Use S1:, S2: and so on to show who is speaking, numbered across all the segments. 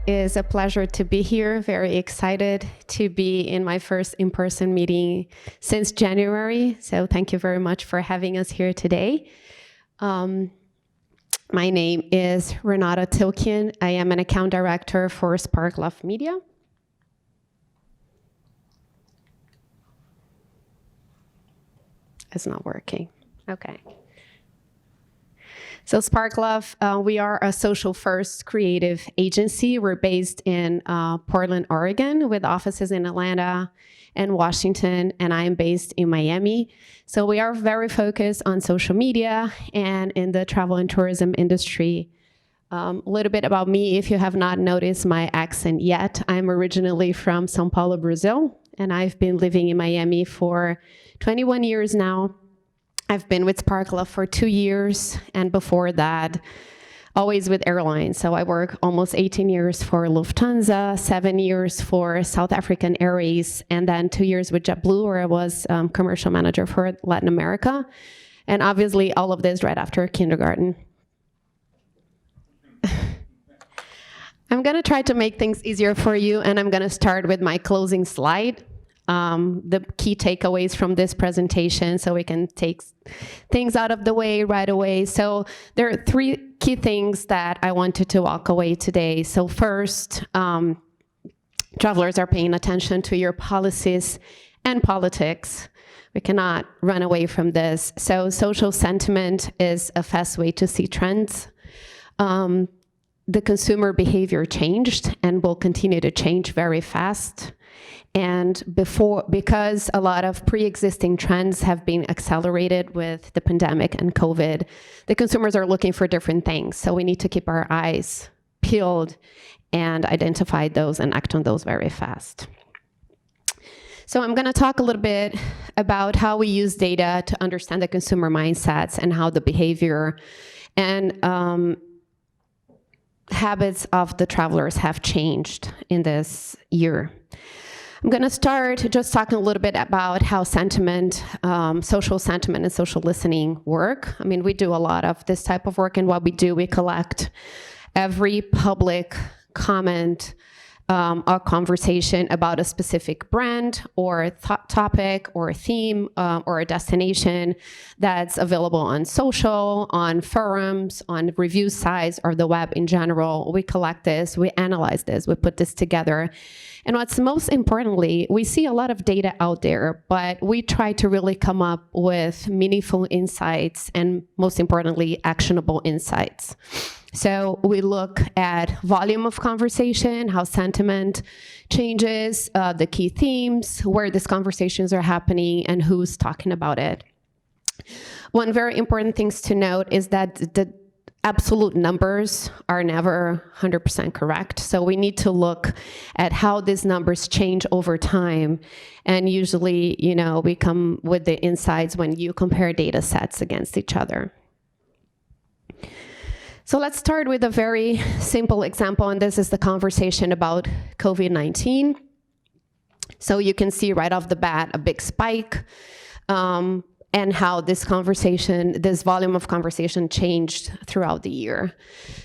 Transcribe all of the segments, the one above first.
S1: It's a pleasure to be here. Very excited to be in my first in-person meeting since January. So thank you very much for having us here today. My name is Renata Tilkian. I am an account director for Sparkloft Media. It's not working. Okay. So Sparkglove, we are a social-first creative agency. We're based in Portland, Oregon, with offices in Atlanta and Washington, and I am based in Miami. So we are very focused on social media and in the travel and tourism industry. A little bit about me, if you have not noticed my accent yet. I'm originally from São Paulo, Brazil, and I've been living in Miami for 21 years now. I've been with Sparkglove for 2 years, and before that, always with airlines. So I work almost 18 years for Lufthansa, 7 years for South African Airways, and then 2 years with JetBlue, where I was commercial manager for Latin America. And obviously, all of this right after kindergarten. I'm going to try to make things easier for you, and I'm going to start with my closing slide. The key takeaways from this presentation, so we can take things out of the way right away. So there are 3 key things that I wanted to walk away today. So first, travelers are paying attention to your policies and politics. We cannot run away from this. So social sentiment is a fast way to see trends. The consumer behavior changed and will continue to change very fast. And because a lot of pre-existing trends have been accelerated with the pandemic and COVID, the consumers are looking for different things. So we need to keep our eyes peeled and identify those and act on those very fast. So I'm going to talk a little bit about how we use data to understand the consumer mindsets and how the behavior and habits of the travelers have changed in this year. I'm going to start just talking a little bit about how sentiment, social sentiment and social listening work. I mean, we do a lot of this type of work, and what we do, we collect every public comment or conversation about a specific brand or topic or a theme or a destination that's available on social, on forums, on review sites, or the web in general. We collect this, we analyze this, we put this together. And what's most importantly, we see a lot of data out there, but we try to really come up with meaningful insights and, most importantly, actionable insights. So we look at volume of conversation, how sentiment changes, the key themes, where these conversations are happening, and who's talking about it. One very important thing to note is that the absolute numbers are never 100% correct. So we need to look at how these numbers change over time. And usually, we come with the insights when you compare data sets against each other. So let's start with a very simple example, and this is the conversation about COVID-19. So you can see right off the bat a big spike, and how this volume of conversation changed throughout the year.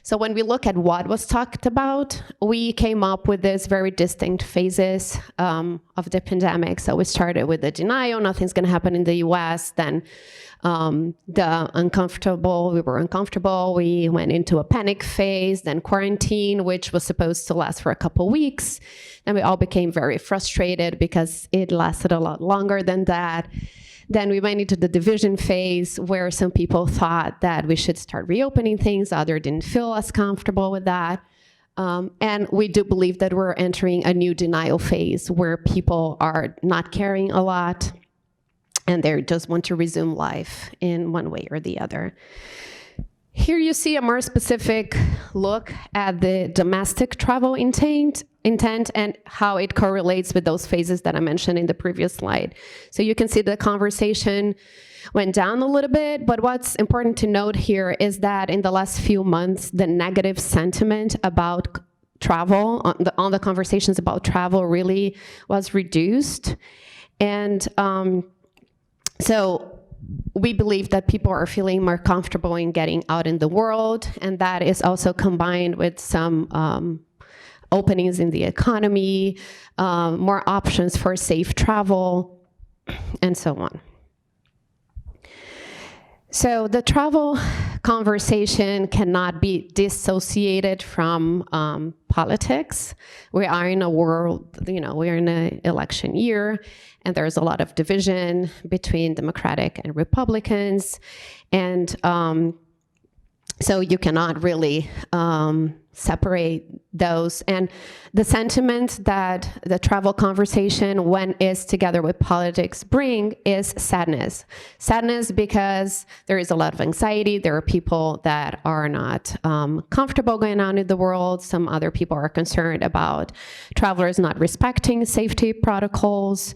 S1: So when we look at what was talked about, we came up with this very distinct phases of the pandemic. So we started with the denial, nothing's gonna happen in the US, then the uncomfortable, we were uncomfortable, we went into a panic phase, then quarantine, which was supposed to last for a couple weeks. Then we all became very frustrated because it lasted a lot longer than that. Then we went into the division phase, where some people thought that we should start reopening things, others didn't feel as comfortable with that. And we do believe that we're entering a new denial phase, where people are not caring a lot, and they just want to resume life in one way or the other. Here you see a more specific look at the domestic travel intent and how it correlates with those phases that I mentioned in the previous slide. So you can see the conversation went down a little bit, but what's important to note here is that in the last few months, the negative sentiment about travel, on the conversations about travel really was reduced. And so we believe that people are feeling more comfortable in getting out in the world, and that is also combined with some openings in the economy, more options for safe travel, and so on. So the travel conversation cannot be dissociated from politics. We are in a world, we're in an election year, and there's a lot of division between Democratic and Republicans, and so you cannot really separate those. And the sentiment that the travel conversation, when is together with politics, bring is sadness. Sadness because there is a lot of anxiety. There are people that are not comfortable going out in the world. Some other people are concerned about travelers not respecting safety protocols.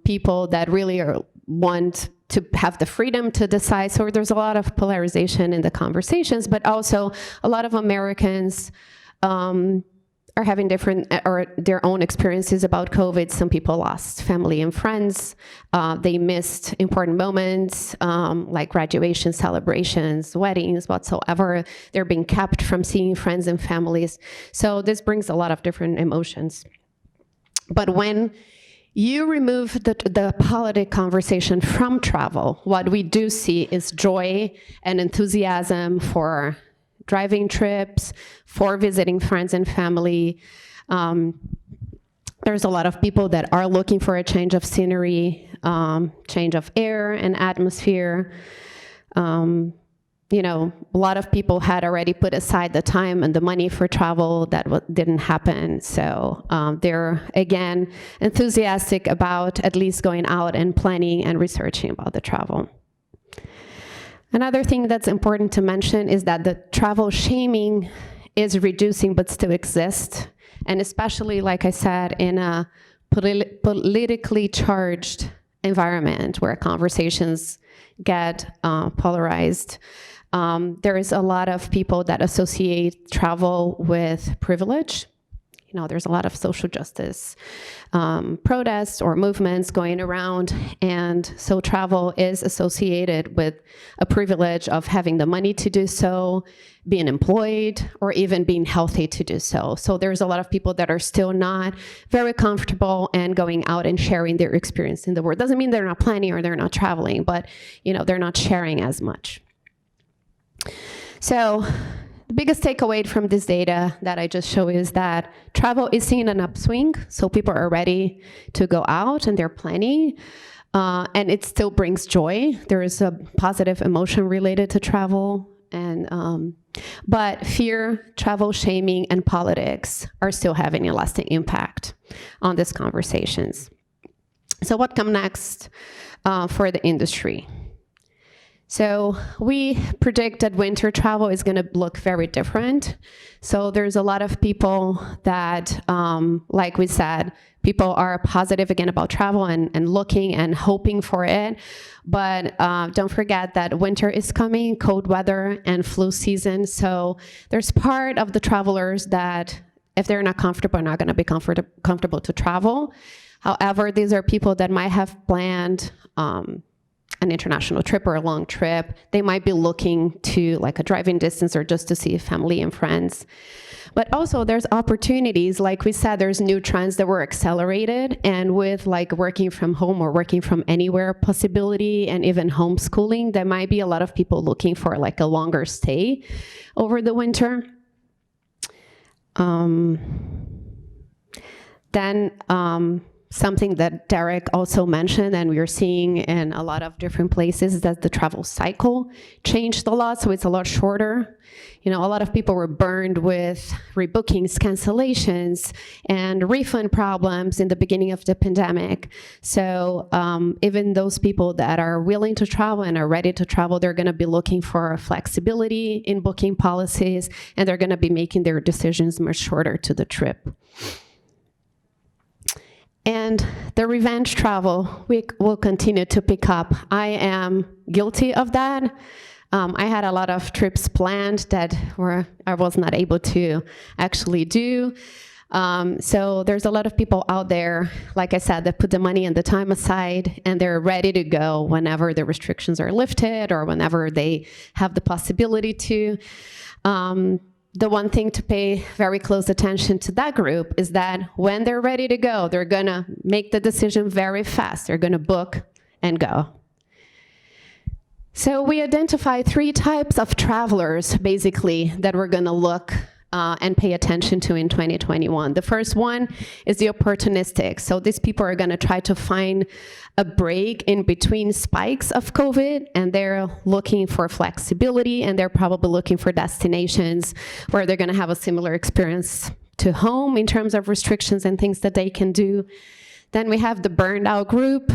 S1: People that really want to have the freedom to decide. So there's a lot of polarization in the conversations, but also a lot of Americans are having different or their own experiences about COVID. Some people lost family and friends. They missed important moments like graduation celebrations, weddings, whatsoever. They're being kept from seeing friends and families. So this brings a lot of different emotions. But when you remove the politic conversation from travel, what we do see is joy and enthusiasm for driving trips, for visiting friends and family. There's a lot of people that are looking for a change of scenery, change of air and atmosphere. A lot of people had already put aside the time and the money for travel. That didn't happen. So they're, again, enthusiastic about at least going out and planning and researching about the travel. Another thing that's important to mention is that the travel shaming is reducing but still exists. And especially, like I said, in a politically charged environment where conversations get polarized. There is a lot of people that associate travel with privilege. There's a lot of social justice protests or movements going around, and so travel is associated with a privilege of having the money to do so, being employed, or even being healthy to do so. So there's a lot of people that are still not very comfortable and going out and sharing their experience in the world. Doesn't mean they're not planning or they're not traveling, but they're not sharing as much. So the biggest takeaway from this data that I just showed is that travel is seeing an upswing, so people are ready to go out and they're planning, and it still brings joy. There is a positive emotion related to travel, and but fear, travel shaming, and politics are still having a lasting impact on these conversations. So what comes next for the industry? So we predict that winter travel is going to look very different. So there's a lot of people that, like we said, people are positive again about travel and looking and hoping for it. But don't forget that winter is coming, cold weather and flu season. So there's part of the travelers that, if they're not comfortable, are not going to be comfortable to travel. However, these are people that might have planned an international trip or a long trip. They might be looking to like a driving distance or just to see family and friends. But also there's opportunities. Like we said, there's new trends that were accelerated, and with like working from home or working from anywhere possibility and even homeschooling, there might be a lot of people looking for like a longer stay over the winter. Something that Derek also mentioned, and we're seeing in a lot of different places, is that the travel cycle changed a lot, so it's a lot shorter. A lot of people were burned with rebookings, cancellations, and refund problems in the beginning of the pandemic. So even those people that are willing to travel and are ready to travel, they're going to be looking for flexibility in booking policies, and they're going to be making their decisions much shorter to the trip. And the revenge travel will continue to pick up. I am guilty of that. I had a lot of trips planned that I was not able to actually do. So there's a lot of people out there, like I said, that put the money and the time aside, and they're ready to go whenever the restrictions are lifted or whenever they have the possibility to. The one thing to pay very close attention to that group is that when they're ready to go, they're gonna make the decision very fast. They're gonna book and go. So we identify 3 types of travelers, basically, that we're gonna look and pay attention to in 2021. The first one is the opportunistic. So these people are gonna try to find a break in between spikes of COVID, and they're looking for flexibility, and they're probably looking for destinations where they're gonna have a similar experience to home in terms of restrictions and things that they can do. Then we have the burned out group,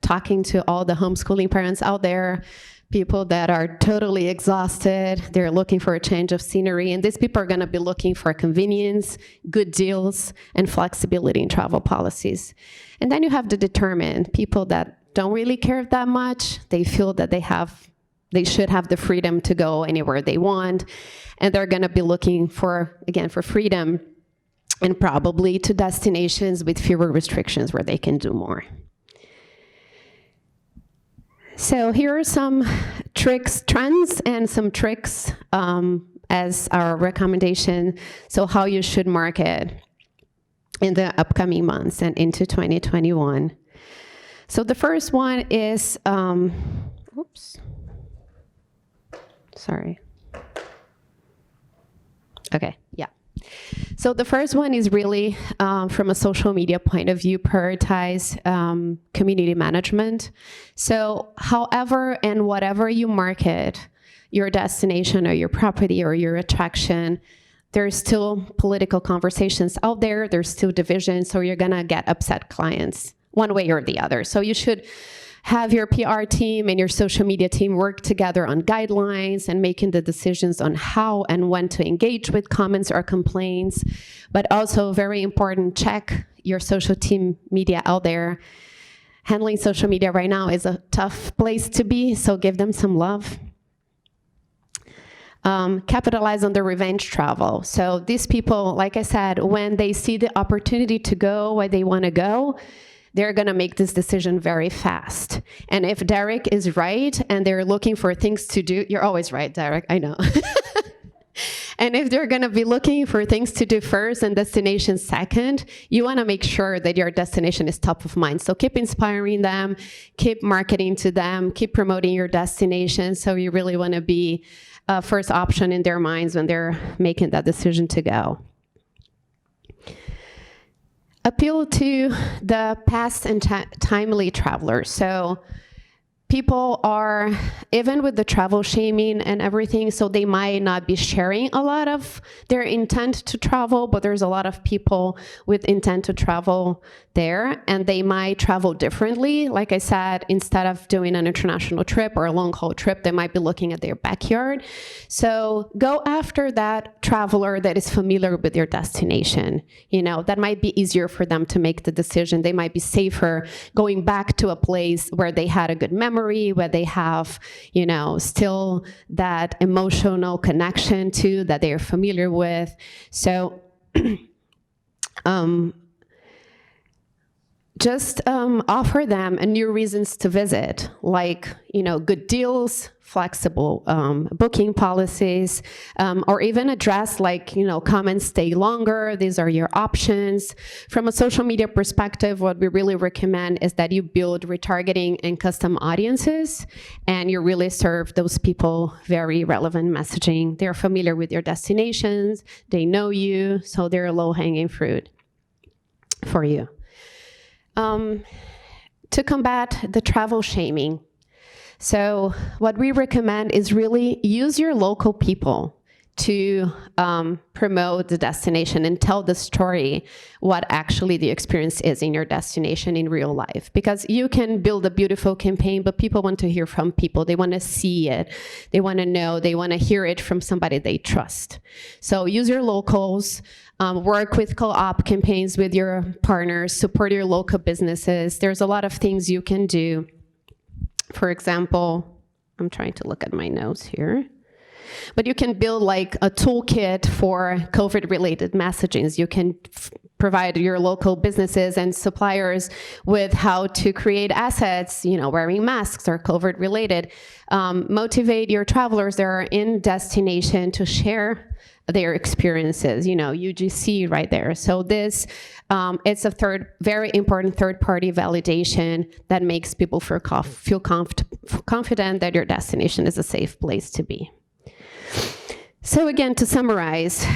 S1: talking to all the homeschooling parents out there, people that are totally exhausted, they're looking for a change of scenery, and these people are gonna be looking for convenience, good deals, and flexibility in travel policies. And then you have the determined, people that don't really care that much, they feel that they should have the freedom to go anywhere they want, and they're gonna be looking for, again, for freedom, and probably to destinations with fewer restrictions where they can do more. So here are some trends and some tricks as our recommendation, so how you should market in the upcoming months and into 2021. So the first one is, oops, sorry. Okay, yeah. So the first one is really, from a social media point of view, prioritize community management. So however and whatever you market your destination or your property or your attraction, there's still political conversations out there, there's still division, so you're gonna get upset clients one way or the other. So you should have your PR team and your social media team work together on guidelines and making the decisions on how and when to engage with comments or complaints. But also, very important, check your social team media out there. Handling social media right now is a tough place to be, so give them some love. Capitalize on the revenge travel. So these people, like I said, when they see the opportunity to go where they want to go, they're gonna make this decision very fast. And if Derek is right and they're looking for things to do, you're always right, Derek, I know. And if they're gonna be looking for things to do first and destination second, you wanna make sure that your destination is top of mind. So keep inspiring them, keep marketing to them, keep promoting your destination. So you really wanna be a first option in their minds when they're making that decision to go. Appeal to the past and timely travelers. So people are, even with the travel shaming and everything, so they might not be sharing a lot of their intent to travel, but there's a lot of people with intent to travel there, and they might travel differently. Like I said, instead of doing an international trip or a long haul trip, they might be looking at their backyard. So go after that traveler that is familiar with your destination. You know, that might be easier for them to make the decision. They might be safer going back to a place where they had a good memory, where they have, you know, still that emotional connection to that they are familiar with. So just offer them a new reasons to visit, like, you know, good deals, flexible booking policies, or even address, like, you know, come and stay longer. These are your options. From a social media perspective, what we really recommend is that you build retargeting and custom audiences, and you really serve those people very relevant messaging. They're familiar with your destinations, they know you, so they're a low-hanging fruit for you. To combat the travel shaming. So what we recommend is really use your local people to promote the destination and tell the story, what actually the experience is in your destination in real life. Because you can build a beautiful campaign, but people want to hear from people. They want to see it. They want to know. They want to hear it from somebody they trust. So use your locals. Work with co-op campaigns with your partners. Support your local businesses. There's a lot of things you can do. For example, I'm trying to look at my notes here. but you can build like a toolkit for COVID-related messagings. You can provide your local businesses and suppliers with how to create assets, wearing masks or COVID-related. Motivate your travelers that are in destination to share their experiences, UGC right there. So this, it's a very important third-party validation that makes people feel confident that your destination is a safe place to be. So again, to summarize,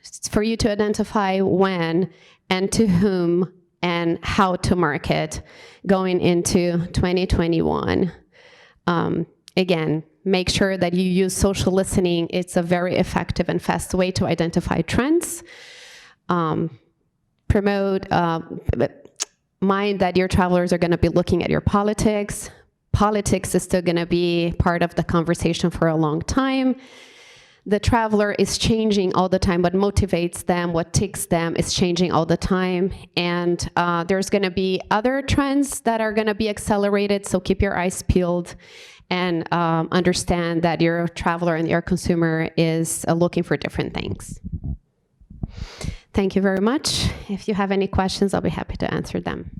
S1: it's for you to identify when and to whom and how to market going into 2021. Again, make sure that you use social listening. It's a very effective and fast way to identify trends. Promote, mind that your travelers are going to be looking at your politics. Politics is still going to be part of the conversation for a long time. The traveler is changing all the time. What motivates them, what ticks them is changing all the time. And there's going to be other trends that are going to be accelerated, so keep your eyes peeled and understand that your traveler and your consumer is looking for different things. Thank you very much. If you have any questions, I'll be happy to answer them.